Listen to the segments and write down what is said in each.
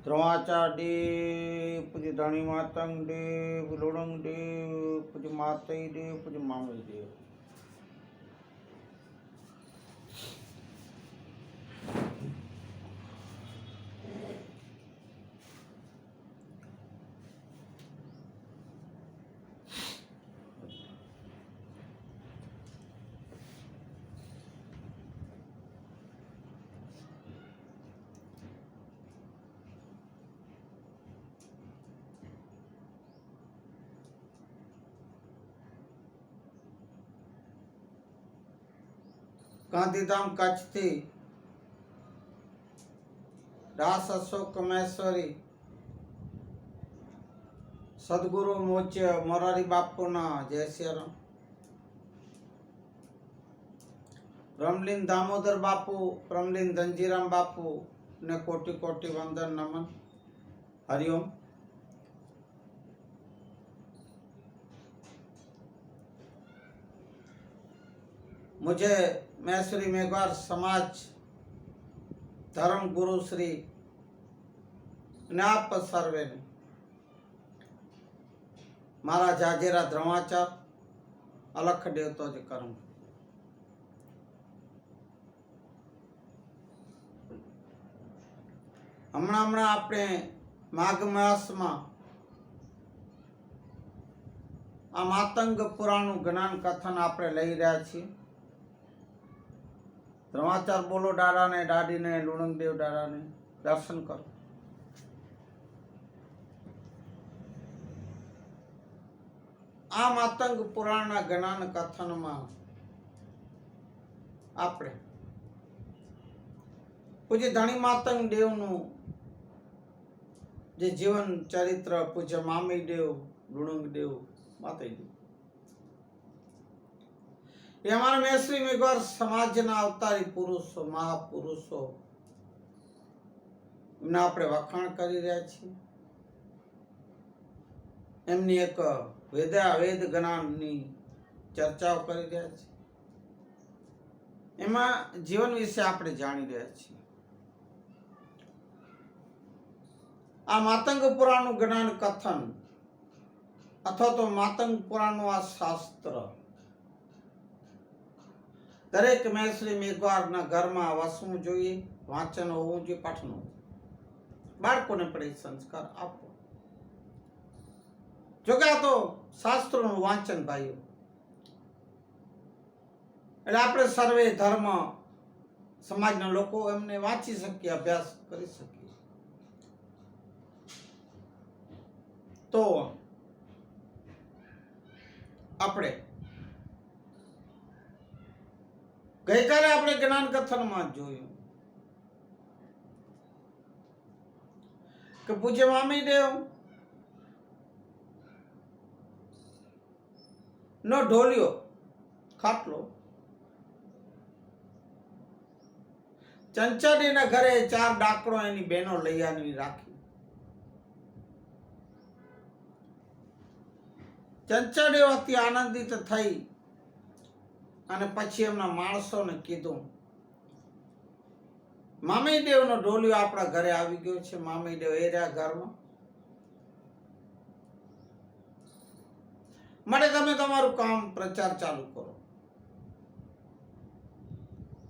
द्रोणाचार्य देव पूज्य धनी मातंग देव लोड़ंग देव पूज्य मातई देव पूज्य मामई देव। गांधीधाम कच्छ थी दास अशोक महेश्वरी सदगुरु मोच्य मोरारी बापू ना जय श्री राम। ब्रह्मलीन दामोदर बापू ब्रह्मलीन धनजीराम बापू ने कोटि कोटि वंदन नमन हरिओम। मुझे मैं श्री मेघवार समाज धर्म गुरु श्री आप सर्वे ने मारा जाजेरा द्रोणाचार अलख देवतो ज करूं। हमणा अपने माघ मास में आ मातंग पुराणु ज्ञान कथन आपणे लई रह्या छीए। द्रोणाचार बोलो दादा ने दादी ने लुणंग देव दादा ने दर्शन करो। आ मातंग पुराण ज्ञान कथन में आपणे पूज्य धनी मातंग देवनु जे जीवन चरित्र पूज्य मामी देव लुणंग देव माता देव ये हमारा मेश्री मेघवार समाज ना अवतारी पुरुषो महापुरुषो एमना आपणे वखाण करी रह्या छीए। एमनी एक वेद ज्ञाननी चर्चाओ करी रह्या छीए। एमां जीवन विषे आपणे जाणी रह्या छीए। आ मातंग पुराणनु ज्ञान कथन अथवा तो मातंग पुराणनु आ शास्त्र दरेक मेश्री मेघवार घर में वसवू जोईए, वांचन होवू जोईए, पठन बाळकोने पण ए संस्कार आपो। जो के तो शास्त्रों वांचन भाईओ એટલે આપણે સર્વે ધર્મ સમાજના લોકો એમને વાંચી શકીએ, અભ્યાસ કરી શકીએ। તો આપણે ગઈકાલે આપણે જ્ઞાન કથનમાં જોયું કે પૂજ્ય મામી દેવ નો ઢોલિયો ખાટલો ચંચાડીના ઘરે 4 ડાકણો એની બહેનો લઈ આવી રાખી। ચંચાડીઓ અતિ આનંદિત થઈ અને પછી એમના માણસોને કીધું મામી દેવનો ઢોલિયો આપણા ઘરે આવી ગયો છે। મામી દેવ એ રહ્યા ઘરમાં, માટે તમે તમારું કામ પ્રચાર ચાલુ કરો।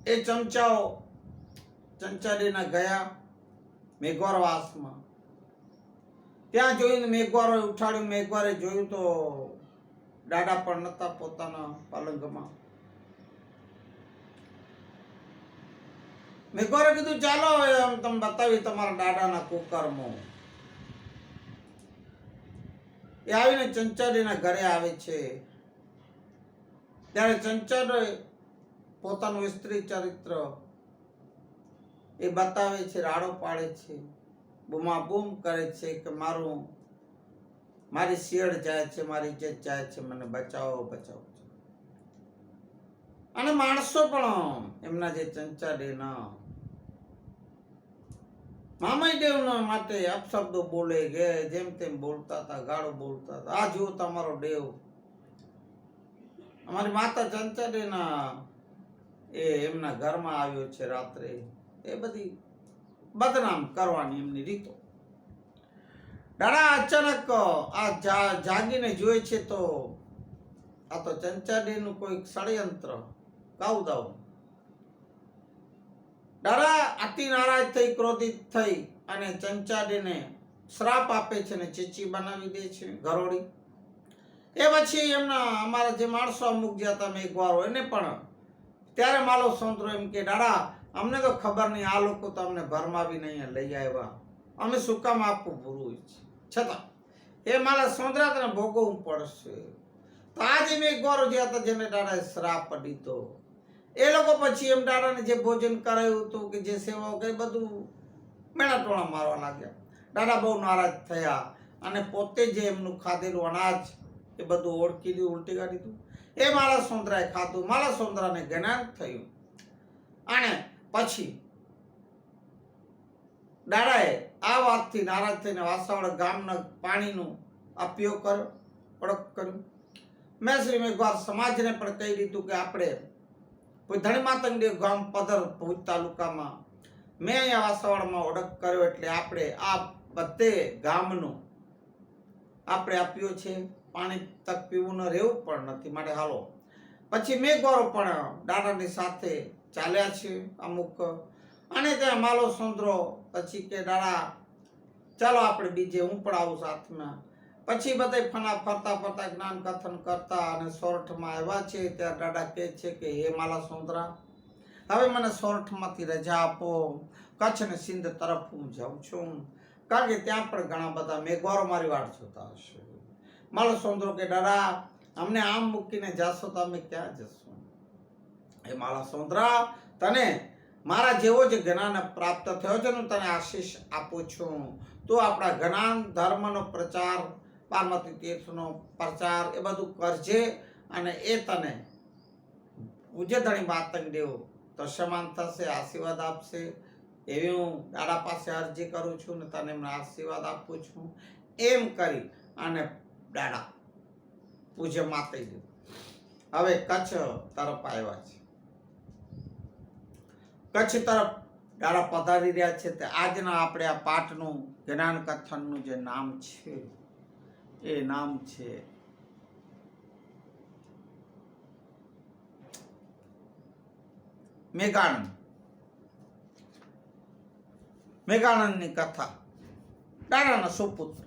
એ ચમચાઓ ચંચાડીના ગયા મેઘવાર વાસમાં। ત્યાં જોઈને મેઘવારોએ ઉઠાડ્યું। મેઘવારે જોયું તો દાડા પણ નતા પોતાના પલંગમાં। મેઘવારે કીધું ચાલો તમે બતાવી તમારા દાદાના કુકર્મો। એ આવીને ચંચાડીના ઘરે આવે છે ત્યારે ચંચાડીએ પોતાનું સ્ત્રી ચરિત્ર એ બતાવે છે, રાડો પાડે છે, બૂમાબૂમ કરે છે કે મારી શિયળ જાય છે, મારી ઇજ્જત જાય છે, મને બચાવો બચાવો। અને માણસો પણ એમના જે ચંચાડીના મામાઈ દેવના માટે અપશબ્દો બોલે ગયા, જેમ તેમ બોલતા હતા, ગાળો બોલતા હતા। આ જુઓ તમારો દેવ, અમારી માતા ચંચાડીના એ એમના ઘરમાં આવ્યો છે રાત્રે। એ બધી બદનામ કરવાની એમની રીતો। દાડા અચાનક આ જાગીને જોઈ છે તો આ તો ચંચાડીનું કોઈ ષડયંત્ર કાવદાવ. દાડા અતિ નારાજ થઈ, ક્રોધિત થઈ અને ચંચાડીને શ્રાપ આપે છે ને ચીચી બનાવી દે છે, ઘરોડી. એ પછી એમના અમારા જે માણસો અમુક જે હતા મેઘવારો એને પણ ત્યારે માલો સોંદરો એમ કે દાડા અમને તો ખબર નહીં, આ લોકો તો અમને ભરમાવીને અહીંયા લઈ આવ્યા, અમે શું કામ આપવું ભૂરું છે, છતાં એ માલા સોંદરા તને ભોગવવું પડશે. તો આ જે મેઘવારો જે હતા જેને દાડાએ શ્રાપ દીધો એ લોકો પછી એમ દાડાને જે ભોજન કરાયું હતું કે જે સેવાઓ કરી બધું મેણા ટોણા મારવા લાગ્યા. દાદા બહુ નારાજ થયા અને પોતે જે એમનું ખાધેલું અનાજ એ બધું ઓળખી દીધું, ઉલટી કાઢી દીધું. એ માલા સોંદરાએ ખાધું. માલા સોંદરાને જ્ઞાન થયું અને પછી દાદાએ આ વાતથી નારાજ થઈને વાસાવડ ગામના પાણીનું ઉપયોગ કર્યો, ઓળખ કર્યું. મેં શ્રી મેઘવાર સમાજને પણ કહી દીધું કે આપણે કોઈ ધણીમાતંગદેવ ગામ પધર ભુજ તાલુકામાં મેં અહીંયા વાસાવડમાં ઓળખ કર્યો એટલે આપણે આ બધે ગામનું આપણે આપ્યો છે, પાણી તક પીવું ન રહેવું પણ નથી, માટે હાલો. પછી મેઘવારો પણ દાદાની સાથે ચાલ્યા છે અમુક, અને ત્યાં માલો સોંદરો પછી કે દાદા ચાલો આપણે બીજે હું પણ આવું સાથમાં. પછી બધા ફરતા ફરતા જ્ઞાન કથન કરતા અને સોરઠમાં આવ્યા છે. ત્યાં દાદા કહે છે કે હે માલા સોંદરા, હવે મને સોરઠમાંથી રજા આપો, કચ્છ ને સિંધ તરફ હું જાઉં છું, કારણ કે ત્યાં પણ ઘણા બધા મેઘવારો મારી વાટ જોતા હશે. માલો સોંદરો કે દાદા અમને આમ મૂકીને જાશો તો અમે ક્યાં જશું? એ માલા સોંદરા, તને મારા જેવો જ જ્ઞાન પ્રાપ્ત થયો છે, હું તને આશીષ આપું છું. તું આપણા જ્ઞાન ધર્મનો પ્રચાર, પાર્વતી તીર્થનો પ્રચાર એ બધું કરજે અને એ તને પૂજ્ય ધણી માતંગદેવ દર્શમાન થશે, આશીર્વાદ આપશે. એવી હું દાદા પાસે અરજી કરું છું ને તને એમને આશીર્વાદ આપું છું. એમ કરી અને દાદા પૂજ્ય માતંગદેવ હવે કચ્છ તરફ આવ્યા છે. કચ્છ તરફ દાદા પધારી રહ્યા છે. તે આજના આપણે આ પાઠનું જ્ઞાન કથનનું જે નામ છે એ નામ છે મેઘાનંદ. મેઘાનંદની કથા. દાદાના સુપુત્ર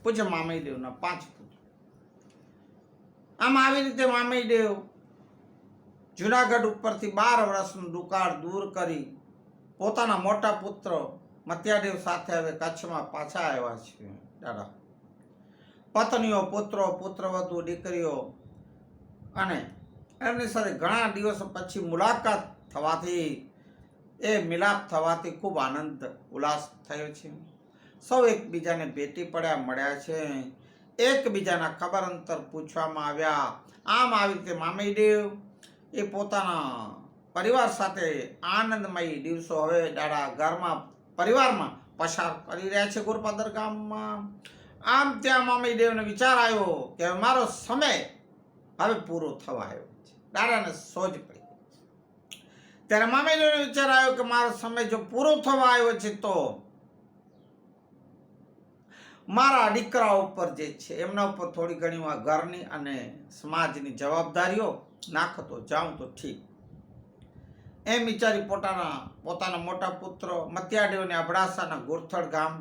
પૂજ્ય મામઈદેવના 5 પુત્ર. આમ આવી રીતે મામઈદેવ જુનાગઢ ઉપરથી 12 વર્ષનું દુકાળ દૂર કરી પોતાના મોટા પુત્ર મત્યાદેવ સાથે હવે કચ્છમાં પાછા આવ્યા છે. દાદા પત્નીઓ, પુત્રો, પુત્રવધુ, દીકરીઓ અને એમની સાથે ઘણા દિવસો પછી મુલાકાત થવાથી, એ મિલાપ થવાથી ખૂબ આનંદ ઉલ્લાસ થયો છે. સૌ એકબીજાને ભેટી પડ્યા, મળ્યા છે, એકબીજાના ખબર અંતર પૂછવામાં આવ્યા. આમ આવી રીતે મામઈદેવ એ પોતાના પરિવાર સાથે આનંદમય દિવસો હવે દાદા ઘરમાં પરિવારમાં પસાર કરી રહ્યા છે ગોરપાદર ગામમાં. આમ ત્યાં મામઈદેવને વિચાર આવ્યો કે મારો સમય હવે પૂરો થવા આવ્યો છે. દાદાને સોજ પડી. ત્યારે મામઈદેવને વિચાર આવ્યો કે મારો સમય જો પૂરો થવા આવ્યો છે તો મારા દીકરાઓ ઉપર જે છે એમના ઉપર થોડી ઘણી ઘરની અને સમાજની જવાબદારીઓ નાખતો જાઉં તો ઠીક. એમ વિચારી પોતાના મોટા પુત્ર મત્યાદેવને અબડાસાના ગોરથડ ગામ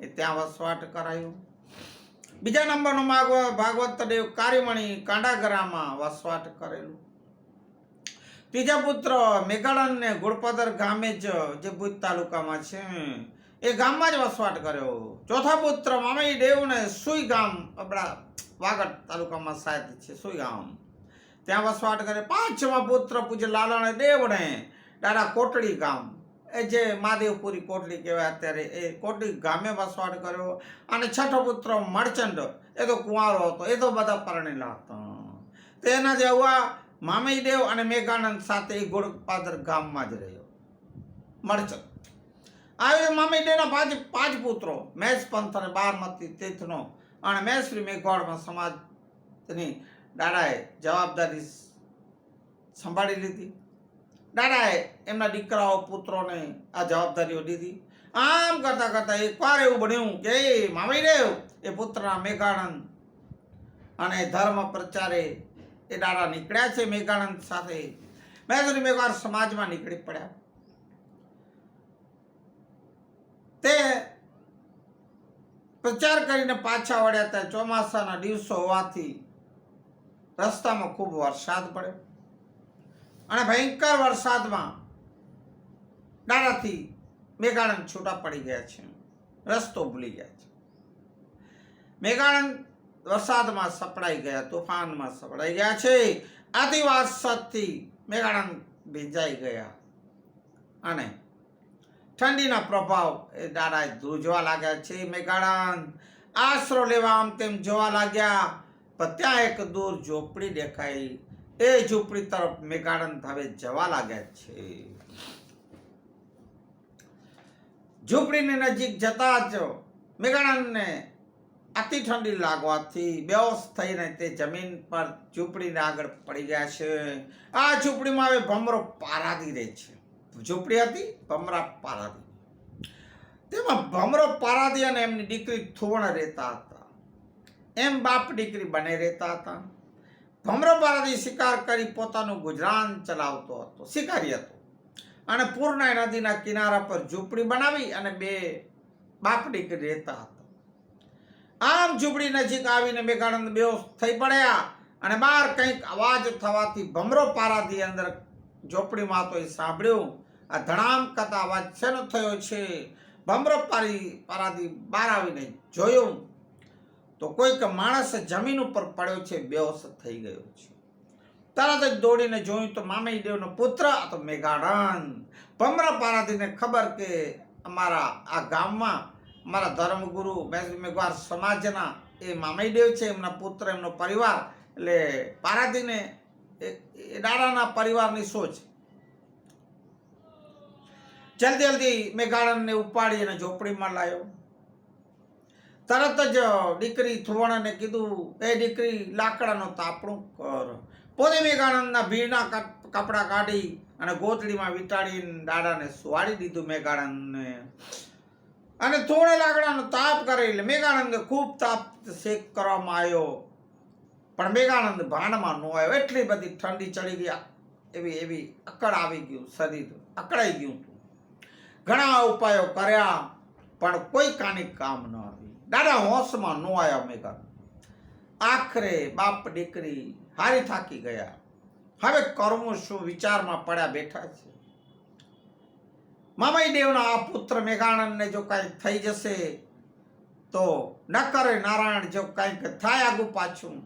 એ ત્યાં વસવાટ કરાયું. બીજા નંબરનો ભાગવતદેવ કારીમણી કાંડાગરામાં વસવાટ કરેલું. ત્રીજા પુત્ર મેઘાનંદને ગોળપાદર ગામે જ જે ભુજ તાલુકામાં છે એ ગામમાં જ વસવાટ કર્યો. ચોથા પુત્ર મામઈદેવને સુઈ ગામ, વાગડ તાલુકામાં સાહેબ છે સુઈ ગામ, ત્યાં વસવાટ કરે. પાંચમા પુત્ર પૂજ્ય લાલણ દેવને દાદા કોટડી ગામ, એ જે મહાદેવપુરી કોટડી કહેવાય અત્યારે, એ કોટડી ગામે વસવાટ કર્યો. અને છઠ્ઠો પુત્ર મળચંદ, એ તો કુંવારો હતો, એ તો બધા પરણેલા હતા. તેના જેવા મામઈદેવ અને મેઘાનંદ સાથે એ ગોળપાદર ગામમાં જ રહ્યો મળચંદ. આવી મામઈદેવના પાંચ પુત્રો મેષ પંથ અને બારમતી તીર્થનો અને મેશ્રી મેઘવાડમાં સમાજની દાદાએ જવાબદારી સંભાળી લીધી. દાદાએ એમના દીકરાઓ પુત્રોને આ જવાબદારીઓ દીધી આમ કરતા કરતા એકવાર એવું બન્યું કે મામઈદેવ એ પુત્રના મેઘાનંદ અને ધર્મ પ્રચારે એ દાડા નીકળ્યા છે મેઘાનંદ સાથે. મેં એકવાર સમાજમાં નીકળી પડ્યા. તે પ્રચાર કરીને પાછા વળ્યા હતા. ચોમાસાના દિવસો હોવાથી રસ્તામાં ખૂબ વરસાદ પડ્યો અને ભયંકર વરસાદમાં દાડાથી મેઘાનંદ છૂટા પડી ગયા છે, રસ્તો ભૂલી ગયા છે. મેઘાનંદ વરસાદમાં સપડાઈ ગયા, તોફાનમાં સપડાઈ ગયા છે. આથી વરસાદથી મેઘાનંદ ભીંજાઈ ગયા અને ઠંડીના પ્રભાવ એ દાડાએ ધ્રુજવા લાગ્યા છે. મેઘાનંદ આશરો લેવા આમ તેમ જોવા લાગ્યા, પણ ત્યાં એક દૂર ઝોપડી દેખાઈ. એ ઝૂંપડી તરફ મેઘાનંદ હવે જવા લાગ્યા છે. ઝૂંપડીની નજીક જતા જ મેઘાનંદને અતિ ઠંડી લાગવાથી બેહોશ થઈને તે જમીન પર ઝૂંપડીને આગળ પડી ગયા છે. આ ઝૂંપડીમાં હવે ભમરો પારાદી રહે છે. ઝૂંપડી હતી ભમરા પારાદી. તેમાં ભમરો પારાદી અને એમની દીકરી થોણ રહેતા હતા. એમ બાપ દીકરી બને રહેતા હતા. ભમરો પારાદી શિકાર કરી પોતાનું ગુજરાન ચલાવતો હતો, શિકારી હતો અને પૂર્ણા નદીના કિનારા પર ઝૂંપડી બનાવી અને બે બાપ દીકરી રહેતા હતા. આમ ઝૂંપડી નજીક આવીને મેઘાનંદ બેહોશ થઈ પડ્યા અને બહાર કંઈક અવાજ થવાથી ભમરો પારાદી અંદર ઝૂંપડીમાં તો એ સાંભળ્યું. આ ધડામ કરતા અવાજ શેનો થયો છે? ભમરો પારાદી બહાર આવીને જોયું તો કોઈક માણસ જમીન ઉપર પડ્યો છે, બેહોશ થઈ ગયો છે. તરત જ દોડીને જોયું તો મામઈદેવનો પુત્ર તો મેઘાનંદ. ભમરા પારાદીને ખબર કે અમારા આ ગામમાં મારા ધર્મગુરુ મેઘવાર સમાજના એ મામઈદેવ છે, એમના પુત્ર, એમનો પરિવાર, એટલે પારાદીને એ દાદાના પરિવારની સોચ. જલ્દી જલ્દી મેઘાનંદને ઉપાડી અને ઝોપડીમાં લાવ્યો. તરત જ દીકરી થુવણને કીધું, એ દીકરી લાકડાનો તાપણું કર. પોતે મેઘાનંદના ભીના કપડા કાઢી અને ગોતડીમાં વીંટાડીને દાદાને સુવાડી દીધું મેઘાનંદને. અને થોડે લાકડાનો તાપ કરે એટલે મેઘાનંદને ખૂબ તાપ શેક કરવામાં આવ્યો, પણ મેઘાનંદ ભાનમાં ન આવ્યો. એટલી બધી ઠંડી ચડી ગયા, એવી અકળ આવી ગયું, શરીર અકળાઈ ગયું હતું. ઘણા ઉપાયો કર્યા પણ કોઈ કાની કામ ન આવી. દાદા હોશમાં ન આવ્યા મેઘાનંદ. આખરે બાપ દીકરી હારી થાકી ગયા. હવે કરવું શું વિચારમાં પડ્યા બેઠા છે. મામઈદેવના આ પુત્ર મેઘાનંદને જો કંઈક થઈ જશે તો ન કરે નારાયણ, જો કંઈક થાય આગુ પાછું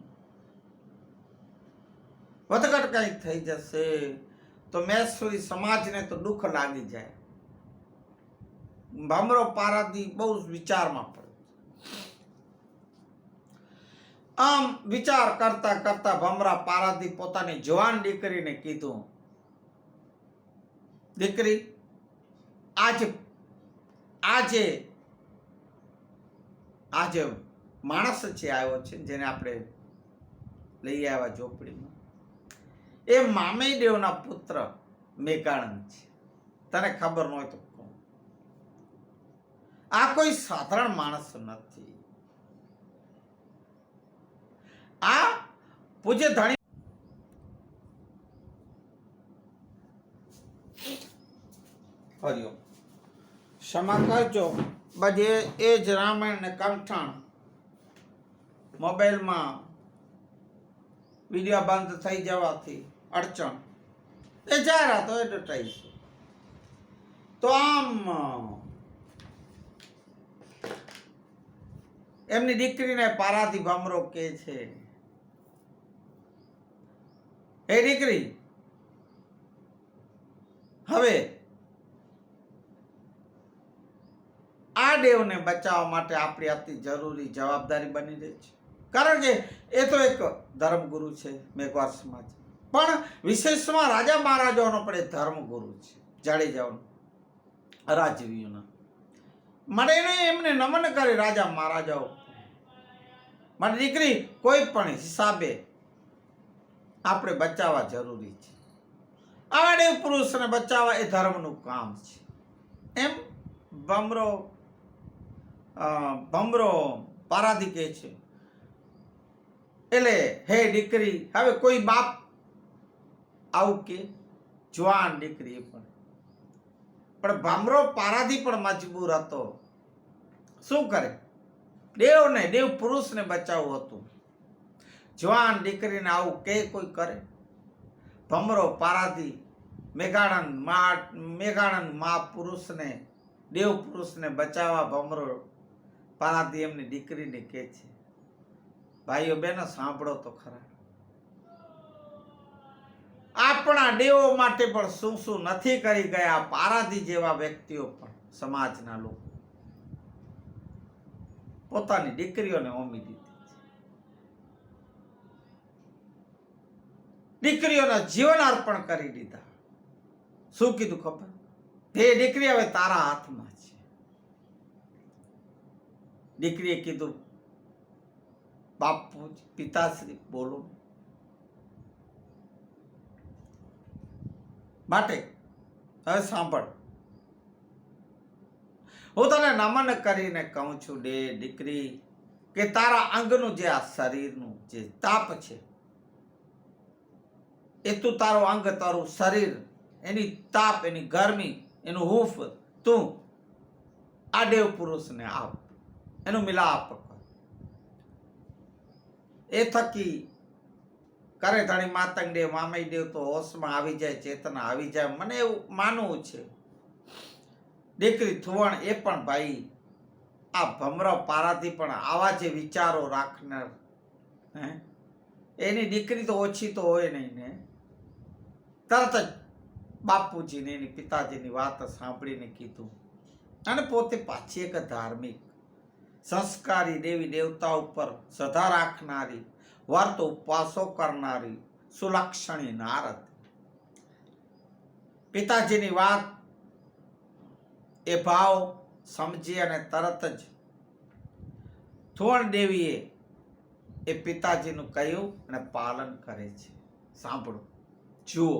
વધઘટ કંઈક થઈ જશે તો મહેશ્વરી સમાજને તો દુઃખ લાગી જાય. ભમરો પારાદી બહુ વિચારમાં પડે. આમ વિચાર કરતા કરતા ભમરા પારાદી પોતાની જવાન દીકરીને કીધું, દીકરી, આજે માણસ છે આવ્યો છે જેને આપણે લઈ આવ્યા ઝોપડીમાં, એ મામઈદેવના પુત્ર મેઘાનંદ છે. તને ખબર ન હોય તો કહું, આ કોઈ સાધારણ માણસ નથી. આ પૂજ્ય ધણી હરિયો ક્ષમા કરજો. બધે એ જ રામાયણ ને કંઠાણ મોબાઈલમાં વિડીયો બંધ થઈ જવાથી અડચણ, એ જાહેરાતો એડવર્ટાઈઝ. તો આમ એમની દીકરીને પારાથી ભમરો કે છે, હે દીકરી, હવે આ દેવને બચાવવા માટે આપણી અતિ જરૂરી જવાબદારી બની રહી છે. કારણ કે એ તો એક ધર્મગુરુ છે મેઘવાર સમાજ, પણ વિશેષમાં રાજા મહારાજાઓનો પણ એ ધર્મગુરુ છે, જાડેજાઓનો, રાજવીઓના. મને એમને નમન કરે રાજા મહારાજાઓ. મારી દીકરી કોઈ પણ હિસાબે આપણે બચાવવા જરૂરી છે. આવા દેવ પુરુષને બચાવવા એ ધર્મનું કામ છે. એમ ભમરો ભમરો પારાધી કહે છે, એટલે હે દીકરી, હવે કોઈ બાપ આવું કે જવાન દીકરી પણ ભમરો પારાધી પણ મજબૂર હતો. શું કરે? દેવ પુરુષને બચાવવું હતું. જવાન દીકરીને આવું કે કોઈ કરે? ભમરો પારાધી મેઘાનંદ મહાપુરુષને, દેવ પુરુષને બચાવવા ભમરો પારાધી એમની દીકરીને કહે છે. ભાઈઓ બહેનો સાંભળો તો ખરા, આપણા દેવો માટે પણ શું શું નથી કરી ગયા પારાધી જેવા વ્યક્તિઓ પણ. સમાજના લોકો પોતાની દીકરીઓને હોમી દીધી, દીકરીઓના જીવન અર્પણ કરી દીધા. શું કીધું ખબર? તે દીકરી હવે તારા હાથમાં છે. દીકરીએ કીધું, બાપુ પિતાશ્રી બોલો. માટે હવે સાંભળ, હું તને નમન કરીને કહું છું દીકરી, કે તારા અંગનું જે આ શરીરનું જે તાપ છે, એ તું તારો અંગ, તારું શરીર, એની તાપ, એની ગરમી, એનું હૂફ તું આ દેવ પુરુષને આપ, એનું મિલાપ કર. એ થકી કરે ધણી માતંગ દેવ મામઈ દેવ તો હોશમાં આવી જાય, ચેતના આવી જાય. મને એવું માનવું છે દીકરી થુવણ એ પણ ભાઈ આ ભમરો પારાથી પણ આવા જે વિચારો રાખનાર, એની દીકરી તો ઓછી તો હોય નહીં ને. તરત જ બાપુજીને એની પિતાજીની વાત સાંભળીને કીધું, અને પોતે પાછી એક ધાર્મિક સંસ્કારી દેવી દેવતા ઉપર શ્રદ્ધા રાખનારી, વર્ત ઉપવાસો કરનારી સુલક્ષણી નારદ. પિતાજીની વાત એ ભાવ સમજી અને તરત જ થુવણ દેવીએ એ પિતાજીનું કહ્યું અને પાલન કરે છે. સાંભળો, જુઓ.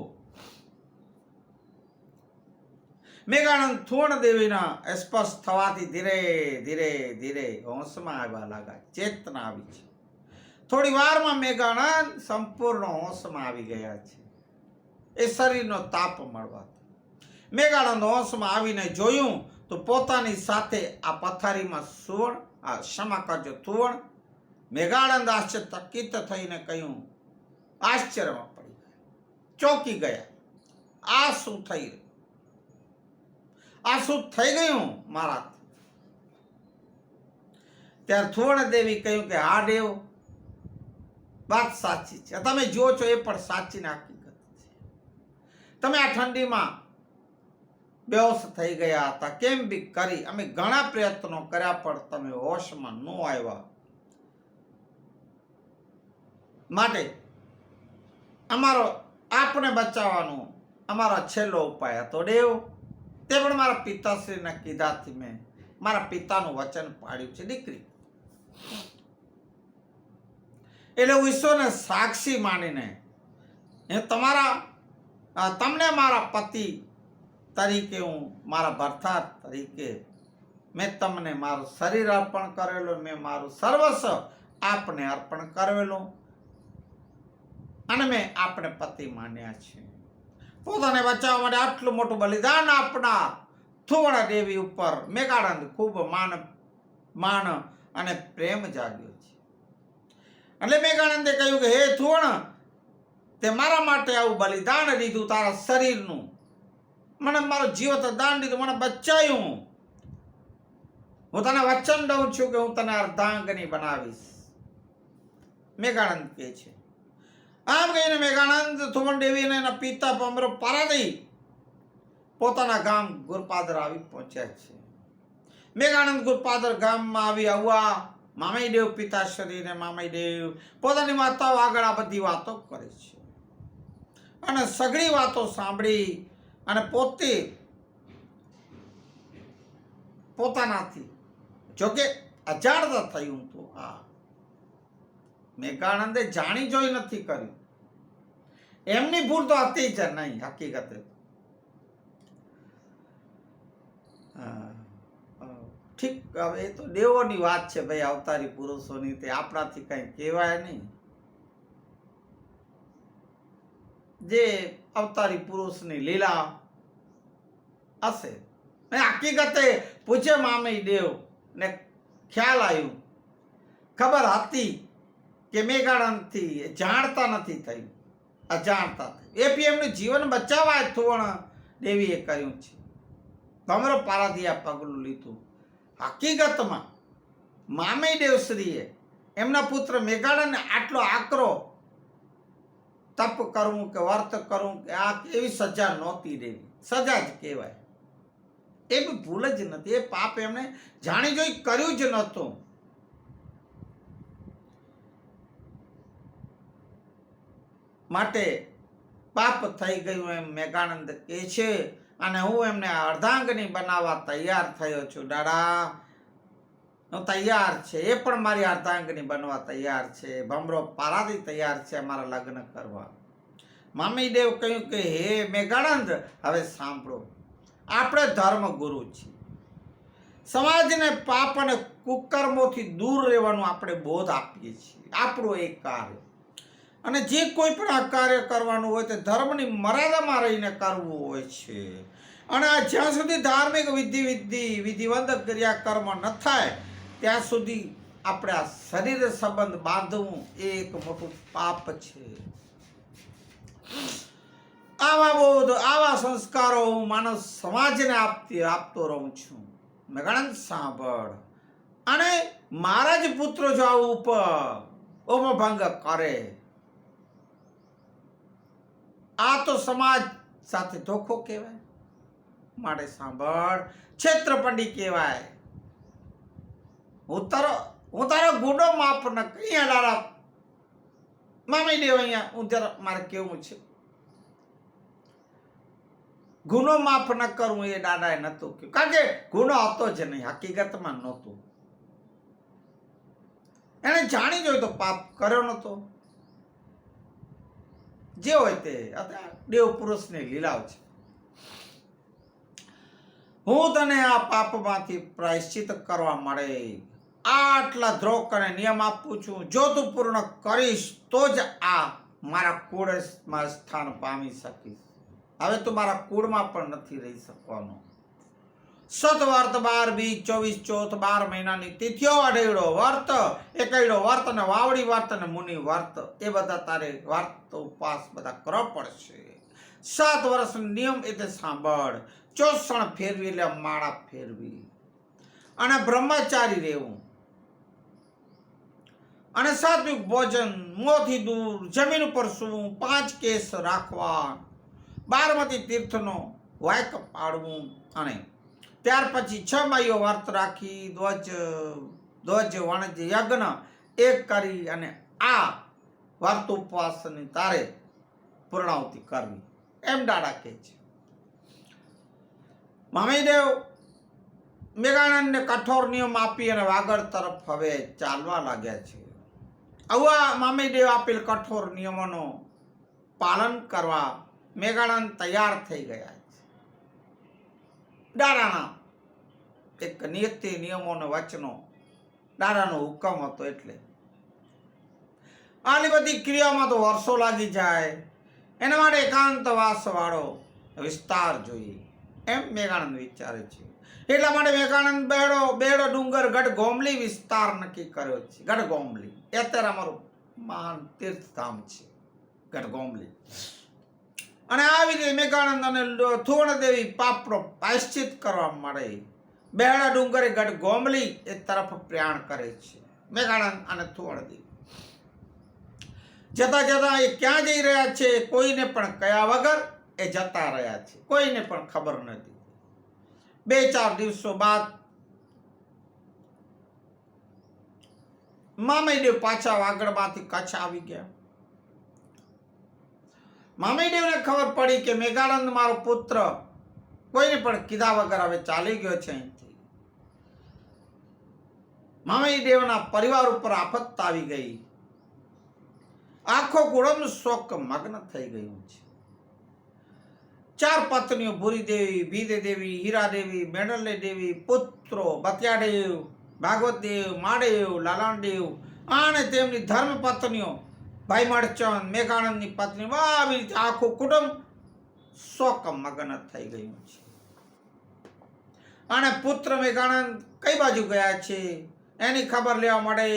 મેઘાનંદ થુવણ દેવીના સ્પર્શ થવાથી ધીરે ધીરે ધીરે હોશમાં આવવા લાગ્યા, ચેતના આવી છે. થોડી વારમાં મેઘાનંદ સંપૂર્ણ હોશમાં આવી ગયા છે. એ શરીરનો તાપ મળવાથી મેઘાનંદ હોશમાં આવીને જોયું તો પોતાની સાથે આ પથારીમાં સુવર્ણ, ક્ષમા કરજો, થુવણ. મેઘાનંદ આશ્ચર્યચકિત થઈને કહ્યું, આશ્ચર્યમાં પડી ગયા, ચોંકી ગયા. આ શું થઈ રહ્યું? આ શું થઈ ગયું મારાથી? ત્યારે થુવણ દેવી કહ્યું કે હા દેવ, વાત સાચી છે. તમે જુઓ છો એ પણ સાચી ને હકીકત છે. તમે આ ઠંડીમાં બેહોશ થઈ ગયા હતા, કેમ બી કરી અમે ઘણા પ્રયત્નો કર્યા પણ તમે હોશમાં ન આવ્યા. માટે અમારો આપને બચાવવાનો અમારો છેલ્લો ઉપાય હતો દેવ. તે પણ મારા પિતાશ્રીના કીધાથી મેં મારા પિતાનું વચન પાડ્યું છે દીકરી. એટલે હું ઈશ્વરને સાક્ષી માનીને તમને મારા પતિ તરીકે, હું મારા ભરતા તરીકે મેં તમને મારું શરીર અર્પણ કરેલું, મેં મારું સર્વસ્વ આપને અર્પણ કરેલું, અને મેં આપણે પતિ માન્યા છે. પોતાને બચાવવા માટે આટલું મોટું બલિદાન આપનાર થુવણ દેવી ઉપર મેઘાનંદ ખૂબ માન અને પ્રેમ જાગ્યો છે. એટલે મેઘાનંદે કહ્યું કે હે થુવણ, તે મારા માટે આવું બલિદાન દીધું, તારા શરીરનું, મને મારું જીવત દાન દીધું, મને બચાવ્યું. હું તને વચન દઉં છું કે હું તને અર્ધાંગની બનાવીશ. મેઘાનંદ કહે છે. આમ કહીને મેઘાનંદ થુવણ દેવી અને એના પિતા ભમરો પારાધી પોતાના ગામ ગુરપાદર આવી પહોંચ્યા છે. મેઘાનંદ ગુરપાદર ગામમાં આવી આવવા મામઈ દેવ પિતાશ્રી ને મામઈ દેવ પોતાની માતાઓ આગળ આ બધી વાતો કરે છે, અને સઘળી વાતો સાંભળી અને પોતે પોતાનાથી જોકે અજાણતા થયું તો આ મેઘાનંદે જાણી જોઈ નથી કર્યું. એમની ભૂલ તો હતી જ નહીં હકીકતે. ઠીક, હવે એ તો દેવોની વાત છે ભાઈ, અવતારી પુરુષોની, તે આપણાથી કઈ કહેવાય નહીં. જે અવતારી પુરુષની લીલા હશે. હકીકતે પૂછે મામી દેવ ને ખ્યાલ આવ્યું, ખબર હતી કે મેઘાણંદથી જાણતા નથી થયું, અજાણતા થયું. એ પી એમનું જીવન બચાવવા થોણ દેવીએ કર્યું છે. ભમરો પારાદિયા પગલું લીધું. હકીકતમાં મામી દેવશ્રીએ એમના પુત્ર મેઘાણંદને આટલો આકરો તપ કરવું કે વર્ત કરવું કે આ એવી સજા નહોતી દેવી. સજા જ કહેવાય. એ બી ભૂલ જ નથી. એ પાપ એમણે જાણી જોઈ કર્યું જ નહોતું. માટે પાપ થઈ ગયું એમ મેઘાનંદ કહે છે. અને હું એમને અર્ધાંગની બનાવવા તૈયાર થયો છું. દાદા હું તૈયાર છે, એ પણ મારી અર્ધાંગની બનવા તૈયાર છે. ભમરો પારાથી તૈયાર છે મારા લગ્ન કરવા. મામી દેવ કહ્યું કે હે મેઘાનંદ, હવે સાંભળો, આપણે ધર્મ ગુરુ છીએ. સમાજને પાપ અને કુકર્મોથી દૂર રહેવાનું આપણે બોધ આપીએ છીએ. આપણું એક કાર્ય, અને જે કોઈ પણ આ કાર્ય કરવાનું હોય તે ધર્મની મર્યાદામાં રહીને કરવું હોય છે. અને આ જ્યાં સુધી ધાર્મિક વિધિવંત ક્રિયા કર્મ ન થાય ત્યાં સુધી આપણે આ શરીર સંબંધ બાંધવું એ એક મોટું પાપ છે. આવા બોધ, આવા સંસ્કારો હું માનવ સમાજને આપતો રહું છું. મેઘાનંદ સાંભળ, અને મારા જ પુત્રો જો આવું ઓમભંગ કરે, આ તો સમાજ સાથે ધોખો કહેવાય. માટે સાંભળ, ક્ષેત્રપંડી કહેવાય. હું તારો ગુનો માફ ન કરી. દાડા મામી દેવ, અહીંયા હું જરા મારે કેવું છે, ગુનો માફ ન કરવું એ દાદાએ નહોતું કહ્યું. કારણ કે ગુનો હતો જ નહીં, હકીકતમાં નહોતું. એને જાણી જોઈ તો પાપ કર્યો નહોતો. જે હોય તે દેવ પુરુષની લીલાઓ છે. હું તને આ પાપમાંથી પ્રાયશ્ચિત કરવા મળે આટલા દ્રોક અને નિયમ આપું છું. જો તું પૂર્ણ કરીશ તો જ આ મારા કુળમાં સ્થાન પામી શકીશ. હવે તું મારા કુળમાં પણ નથી રહી શકવાનો. સત વર્ત 12 બીજ 24 ચોથ 12 મહિનાની તિથિઓ, અઢેડો વર્ત, એકૈડો વર્ત અને વાવડી વર્ત અને મુનિ વર્ત, એ બધા તારે વર્ત ઉપવાસ બધા કરવા પડશે. 7 વર્ષનો નિયમ એટલે સાંભળ. ચોસણ ફેરવી એટલે માળા ફેરવી, અને બ્રહ્મચારી રહેવું, અને સાત્વિક ભોજન, મોંથી દૂર, જમીન ઉપર સૂવું, 5 કેસ રાખવા, 12મતી તીર્થનો વાયક પાડવું, અને ત્યાર પછી 6 માઈઓ વર્ત રાખી ધ્વજ વણજ યજ્ઞ એક કરી, અને આ વર્ત ઉપવાસની તારે પૂર્ણાવતી કરવી. એમ દાડા કહે છે. મામીદેવ મેઘાનંદને કઠોર નિયમ આપી અને વાગડ તરફ હવે ચાલવા લાગ્યા છે. આવા મામીદેવ આપેલ કઠોર નિયમોનો પાલન કરવા મેઘાનંદ તૈયાર થઈ ગયા છે. દાદાના એક નીતિ નિયમોનો વચનો દાદાનો હુકમ હતો. એટલે આની બધી ક્રિયામાં તો વર્ષો લાગી જાય. એના માટે એકાંતવાસ વાળો વિસ્તાર જોઈએ એમ મેઘાનંદ વિચારે છે. એટલા માટે મેઘાનંદ બેડો ડુંગર ગઢ ગોમલી વિસ્તાર નક્કી કર્યો છે. ગઢ ગોમલી એ અત્યારે અમારું મહાન તીર્થધામ છે, ગઢ ગોમલી. અને આવી રીતે મેઘાનંદ અને થુવણદેવી પાપનો પ્રાયશ્ચિત કરવા મળે બેડા ડુંગરે ગઢ ગોમલી એ તરફ પ્રયાણ કરે છે. મેઘાનંદ અને થુવણદેવી જતા જતા એ ક્યાં જઈ રહ્યા છે કોઈને પણ કયા વગર એ જતા રહ્યા છે. કોઈને પણ ખબર નથી. 2-4 દિવસો બાદ મામીદેવ પાછા વાગડમાંથી કચ્છ આવી ગયા. મામીદેવને ખબર પડી કે મેઘાનંદ મારો પુત્ર કોઈને પણ કીધા વગર હવે ચાલી ગયો છે અહીંથી. મામીદેવના પરિવાર ઉપર આફત આવી ગઈ. આખો કુળમ શોક મગ્ન થઈ ગયું છે. 4 પત્નીઓ ભૂરી દેવી, ભીદે દેવી, હીરા દેવી, મેડલે દેવી, પુત્રો બત્યાદેવ, ભાગવતદેવ, મહાદેવ, લાલાણદેવ અને તેમની ધર્મ પત્નીઓ ભાઈ મળચંદ, મેઘાનંદની પત્ની, આવી રીતે આખું કુટુંબ શોક મગ્ન થઈ ગયું છે. અને પુત્ર મેઘાનંદ કઈ બાજુ ગયા છે એની ખબર લેવા માટે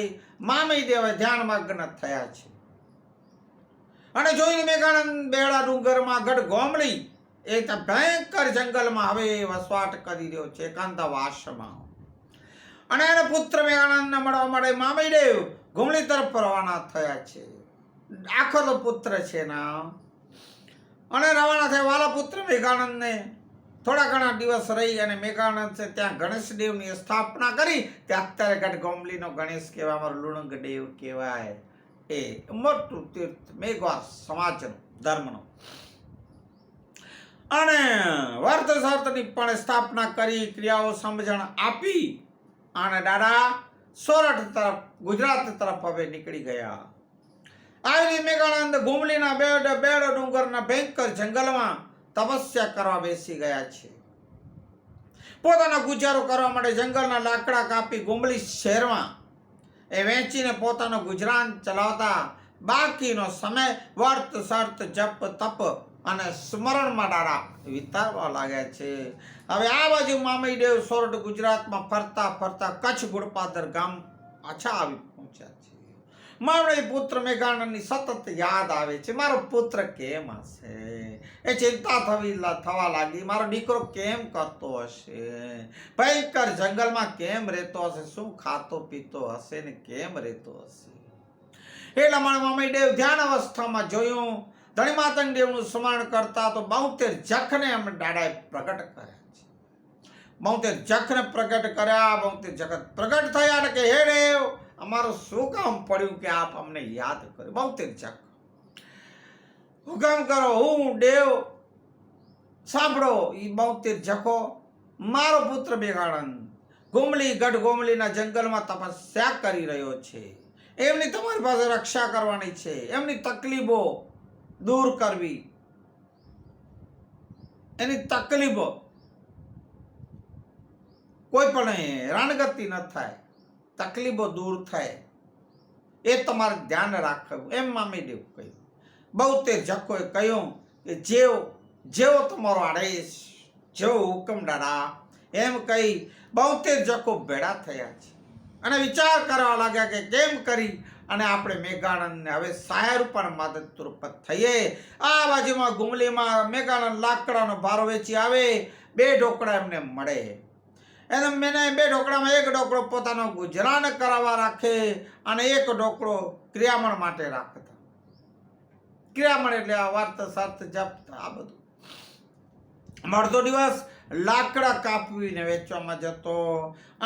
મામી દેવ ધ્યાન મગ્ન થયા છે. અને જોઈને મેઘાનંદ બેડા ડુંગરમાં ગઢ ગોમળી એ ભયંકર જંગલમાં હવે વસવાટ કરી રહ્યો છે, એકાંતવાસમાં. અને એને પુત્ર મેઘાનંદને મળવા માટે મામી દેવ ગોમળી તરફ રવાના થયા છે. આખો તો પુત્ર છે ના. અને રવાના થયા વાલા પુત્ર મેઘાનંદને થોડા ઘણા દિવસ રહી અને મેઘાનંદ છે ત્યાં ગણેશ દેવની સ્થાપના કરી. તે અત્યારે ગઢ ગોમલીનો ગણેશ કહેવાય, અમારો લુણંગ દેવ કહેવાય. એ મોટું તીર્થ મેઘવાર સમાજનું ધર્મનો. અને વર્ત સર્તની પણ સ્થાપના કરી, ક્રિયાઓ સમજણ આપી અને દાદા સોરઠ તરફ, ગુજરાત તરફ હવે નીકળી ગયા. આવી મેઘાનંદ ગોમલીના બેડ ડુંગરના ભયંકર જંગલમાં તપસ્યા કરવા બેસી ગયા છે. પોતાનો ગુજારો કરવા માટે જંગલના લાકડા કાપી ગોમલી શહેરમાં એ વેચીને પોતાનો ગુજરાન ચલાવતા બાકીનો સમય વર્ત સર્ત જપ તપ અને સ્મરણમાં દાડા વિતારવા લાગ્યા છે. હવે આ બાજુ મામી દેવ સોરઠ ગુજરાતમાં ફરતા ફરતા કચ્છ ગુડપાદર ગામ પાછા આવી પહોંચ્યા છે. માવડી પુત્ર મેઘાનંદની સતત યાદ આવે છે. મારો પુત્ર કેમ હશે? એ ચિંતા થવા લાગી. મારો દીકરો કેમ કરતો હશે? ભયંકર જંગલમાં કેમ રહેતો હશે? શું ખાતો પીતો હશે ને કેમ રહેતો હશે? એટલા મારા મામી દેવ ધ્યાન અવસ્થામાં જોયું. ધણી માતંગ દેવનું સ્મરણ કરતા તો 72 જખને એમ દાદાએ પ્રગટ કર્યા છે. 72 જખને પ્રગટ કર્યા. 72 જગત પ્રગટ થયા કે હે દેવ, અમારું શું કામ પડ્યું કે આપ અમને યાદ કર્યો? 72 જખ હુકમ કરો. હું દેવ સાંભળો. એ 72 જખો મારો પુત્ર મેઘાનંદ ગોમલી ગઢ ગોમલીના જંગલમાં તપસ્યા કરી રહ્યો છે. એમની તમારી પાસે રક્ષા કરવાની છે, એમની તકલીફો દૂર કરવી. એની તકલીફો કોઈ પણ હેરાનગતિ ન થાય, તકલીફો દૂર થાય, એ તમારે ધ્યાન રાખવું એમ મામી દેવ કહ્યું. 72 જખોએ કહ્યું કે જેવો તમારો આદેશ, જેવો હુકમ દાદા, એમ કહી 72 જખો ભેળા થયા છે અને વિચાર કરવા લાગ્યા કે કેમ કરી અને આપણે મેઘાનંદને હવે સાયર પણ મદદરૂપ થઈએ. આ બાજુમાં ગુમલીમાં મેઘાનંદ લાકડાનો ભારો વેચી આવે. 2 ઢોકળા એમને મળે. એને મેને 2 ઢોકળામાં 1 ઢોકળો પોતાનો ગુજરાન કરાવવા રાખે અને 1 ઢોકળો ક્રિયામણ માટે રાખતા. ક્રિયામણ એટલે આ વર્ત સર્ત જપ આ બધું. અડધો દિવસ લાકડા કાપવીને વેચવામાં જતો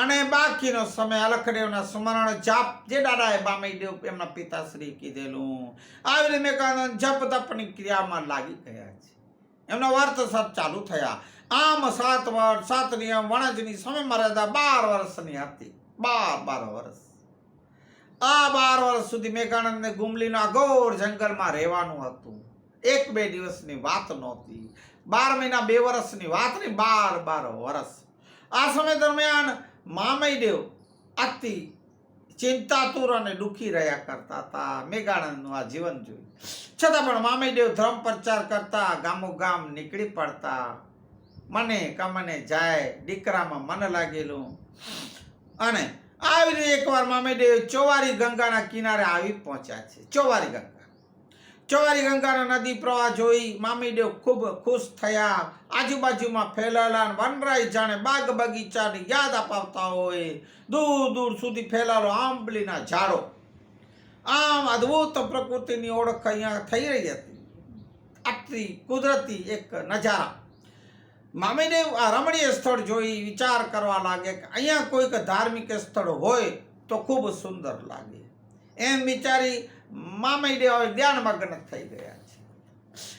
અને બાકીનો સમય અલખદેવના સ્મરણ જાપ, જે દાદાએ બામીદેવ એમના પિતાશ્રી કીધેલું, આવી રીતે મેઘાનંદ જપ તપની ક્રિયામાં લાગી ગયા છે. એમનો વર્ત સત ચાલુ થયા. આમ 7 વર્ષ 7 નિયમ વણજની સમય મર્યાદા 12 વર્ષની હતી. 12 વર્ષ. આ 12 વર્ષ સુધી મેઘાનંદને ગુમલીના અઘોર જંગલમાં રહેવાનું હતું. 1-2 દિવસની વાત નહોતી. 12 મહિના 2 વર્ષની વાત નહીં, 12 વર્ષ. આ સમય દરમિયાન મામઈદેવ અતિ ચિંતાતુર અને દુઃખી રહ્યા કરતા હતા. મેઘાનંદનું આ જીવન જોયું છતાં પણ મામઈદેવ ધર્મ પ્રચાર કરતા, ગામો ગામ નીકળી પડતા. મને કમને જાય, દીકરામાં મન લાગેલું. અને આવી રીતે એકવાર મામઈદેવ ચોવારી ગંગાના કિનારે આવી પહોંચ્યા છે. ચોવારી ગંગાના નદી પ્રવાહ જોઈ મામીદેવ ખૂબ ખુશ થયા. આજુબાજુમાં ફેલાયેલા વનરાય જાણે બાગ બગીચાની યાદ અપાવતા હોય. દૂર દૂર સુધી ફેલાયેલો આંબલીના ઝાડો. આમ અદ્ભુત પ્રકૃતિની ઓળખ અહીંયા થઈ રહી હતી. આટલી કુદરતી એક નજારા. મામીદેવ આ રમણીય સ્થળ જોઈ વિચાર કરવા લાગે કે અહીંયા કોઈક ધાર્મિક સ્થળ હોય તો ખૂબ સુંદર લાગે. એમ વિચારી મામઈદેવ ધ્યાનમગ્ન થઈ ગયા છે.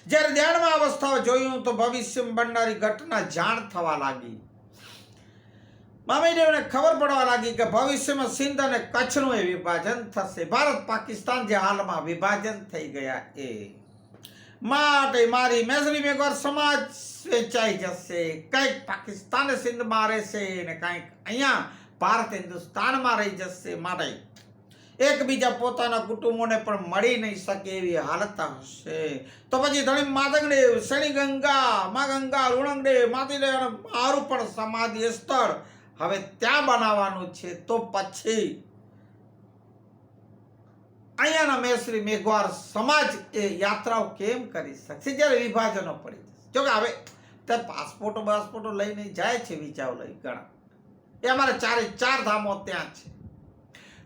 જ્યારે ધ્યાનમાં અવસ્થાઓ જોયું તો ભવિષ્યમાં બનનારી ઘટના જાણ થવા લાગી. મામઈદેવને ખબર પડવા લાગી કે ભવિષ્યમાં સિંધ અને કચ્છનું એ વિભાજન થશે. ભારત પાકિસ્તાન જે હાલમાં વિભાજન થઈ ગયા એ. માટે મારી મેસરી મેઘવાર સમાજ વેચાઈ જશે. કંઈક પાકિસ્તાન સિંધમાં રહેશે ને કંઈક અહીંયા ભારત હિન્દુસ્તાનમાં રહી જશે. માટે એકબીજા પોતાના કુટુંબોને પણ મળી નહીં શકે એવી હાલત હશે. તો પછી ધણી માતંગદેવ, શેણી ગંગા, મા ગંગા, લુણંગદેવ, માતીદેવ અને મારું પણ સમાધિ સ્થળ હવે ત્યાં બનાવવાનું છે. તો પછી અહીંયાના મેસરી મેઘવાર સમાજ એ યાત્રાઓ કેમ કરી શકશે જ્યારે વિભાજનો પડી જશે? જોકે હવે તે પાસપોર્ટો લઈને જાય છે, વિચારો લઈ ઘણા. એ અમારે ચાર ધામો ત્યાં છે.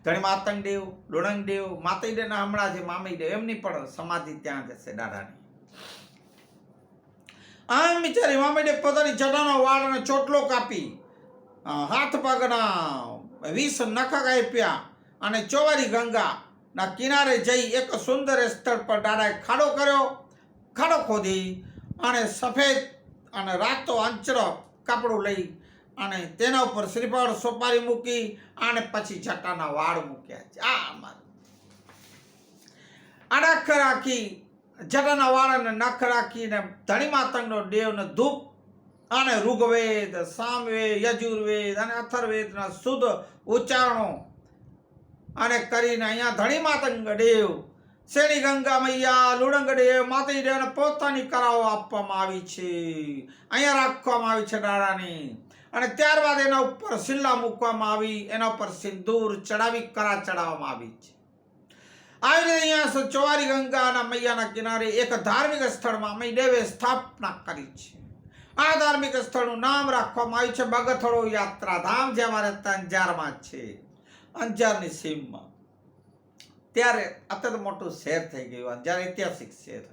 ધણી માતંગદેવ, લુણંગદેવ, માતૈદેવના હમણાં જે મામીદેવ એમની પણ સમાધિ ત્યાં જશે દાદાની. આમ બિચારી મામીદેવ પોતાની જટાનો વાળ અને ચોટલો કાપી હાથ પગના 20 નખ કાપ્યા અને ચોવારી ગંગા ના કિનારે જઈ એક સુંદર સ્થળ પર દાદાએ ખાડો કર્યો. ખાડો ખોદી અને સફેદ અને રાતો અંચરો કાપડું લઈ અને તેના ઉપર શ્રીફળ સોપારી મૂકી અને પછી જટાના વાળ મૂક્યા છે. આ નખ રાખી જટાના વાળ અને નખ રાખીને ધણી માતંગનો દેવને ધૂપ અને ઋગ્વેદ, સામવેદ, યજુર્વેદ અને અથર્વેદના શુદ્ધ ઉચ્ચારણો અને કરીને અહીંયા ધણી માતંગ દેવ, શેણી ગંગા મૈયા, લુણંગદેવ, માતૈદેવને પોતાની કરાઓ આપવામાં આવી છે. અહીંયા રાખવામાં આવી છે દાદાની. અને ત્યારબાદ એના ઉપર શિલ્લા મૂકવામાં આવી, એના ઉપર સિંદૂર ચડાવી કરા ચડાવવામાં આવી છે. આવી રીતે અહીંયા ચોવારી ગંગાના મૈયાના કિનારે એક ધાર્મિક સ્થળમાં મૈદેવે સ્થાપના કરી છે. આ ધાર્મિક સ્થળનું નામ રાખવામાં આવ્યું છે બગથડો યાત્રાધામ, જે અમારે અંજારમાં છે, અંજારની સીમમાં. ત્યારે અત્યારે મોટું શહેર થઈ ગયું અંજાર, ઐતિહાસિક શહેર.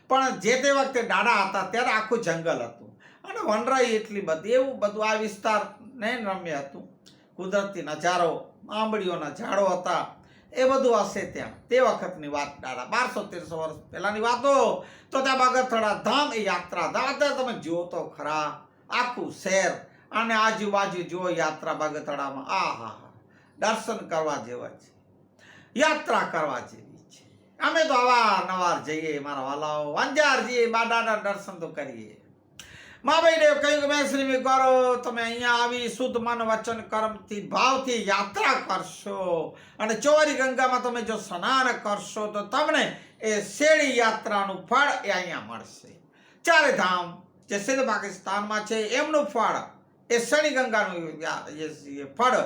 પણ જે તે વખતે દાડા હતા ત્યારે આખું જંગલ હતું અને વનરાઈ એટલી બધી, એવું બધું આ વિસ્તાર નયન રમ્ય હતું. કુદરતી નજારો, આંબળીઓના ઝાડો હતા, એ બધું હશે ત્યાં. તે વખતની વાત દાડા 1200-1300 વર્ષ પહેલાની વાતો. તો ત્યાં બગથડા ધામ એ યાત્રાધામ. અત્યારે તમે જુઓ તો ખરા આખું શહેર અને આજુબાજુ જુઓ યાત્રા બગથડામાં. આહા, દર્શન કરવા જેવા છે, યાત્રા કરવા જેવી છે. અમે તો અવારનવાર જઈએ મારા વાલાઓ, અંજાર જઈએ, દાદાના દર્શન તો કરીએ. માભાઈદેવ કહ્યું કે મેસરી મેઘવારો તમે અહીંયા આવી શુદ્ધ મન વચન કર્મથી ભાવથી યાત્રા કરશો અને ચોવારી ગંગામાં તમે જો સ્નાન કરશો તો તમને એ શેરી યાત્રાનું ફળ એ અહીંયા મળશે. ચારે ધામ જે સિંધ પાકિસ્તાનમાં છે એમનું ફળ, એ શેરી ગંગાનું ફળ,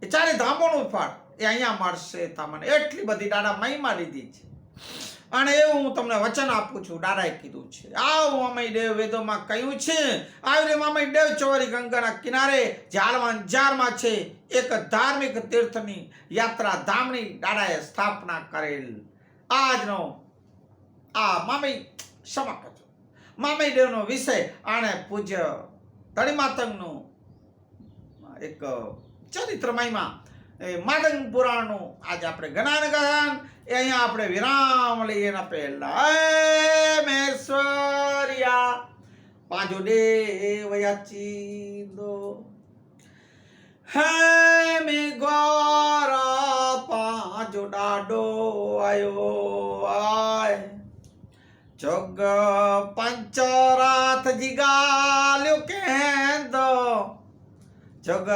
એ ચારે ધામોનું ફળ એ અહીંયા મળશે તમને. એટલી બધી દાદા મહિમા લીધી છે. અને એવું હું તમને વચન આપું છું, દાદાએ કીધું છે. આવું મામઈદેવ વેદોમાં કહ્યું છે. આવી મામઈદેવ ચોવારી ગંગાના કિનારે જે હાલમાં અંજારમાં છે એક ધાર્મિક તીર્થની યાત્રા ધામની દાદાએ સ્થાપના કરેલ. આજનો આ મામઈ સમાપ્ત છો. મામઈદેવનો વિષય અને પૂજ્ય ધણી માતંગનું એક ચરિત્ર મહિમા માતંગ પુરાણનું આજે આપણે જ્ઞાન એ અહીંયા આપણે વિરામ લઈએ. એના પહેલા મેશ્વર્યા પાંજો દેવ યાચીદો હે મેઘવારા પાંજો દાડો આયો આય જગ પંચરાથ જીગાલ્યો કેંદો જગ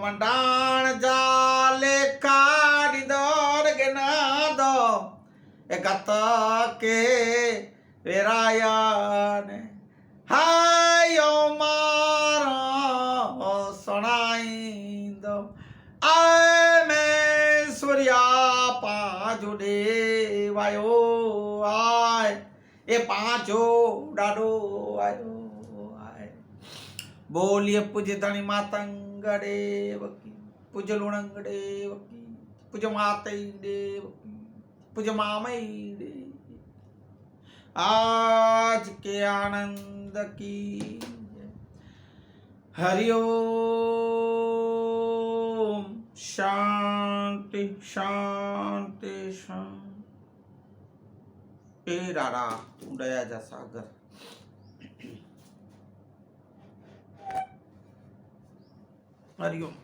મંડાણ જાલે કાઢી દોર ગનાદો એ ગત કે વેરાયને હાયો મારો સણાઈ દો આય મેં સૂર્યા પાંચો દેવાયો આય એ પાંચો દાડો આયો આય. બોલીએ પૂજ્ય ધણી માતંગ દેવ કી, પૂજ્ય લુણંગ દેવ કી, પૂજ્ય માતઈ દેવ કી, પૂજ્ય મામઈ દેવ. आज के आनंद की हरिओम. शांति शांति शांति. ए रारा तू दया जा सागर. हरिओम.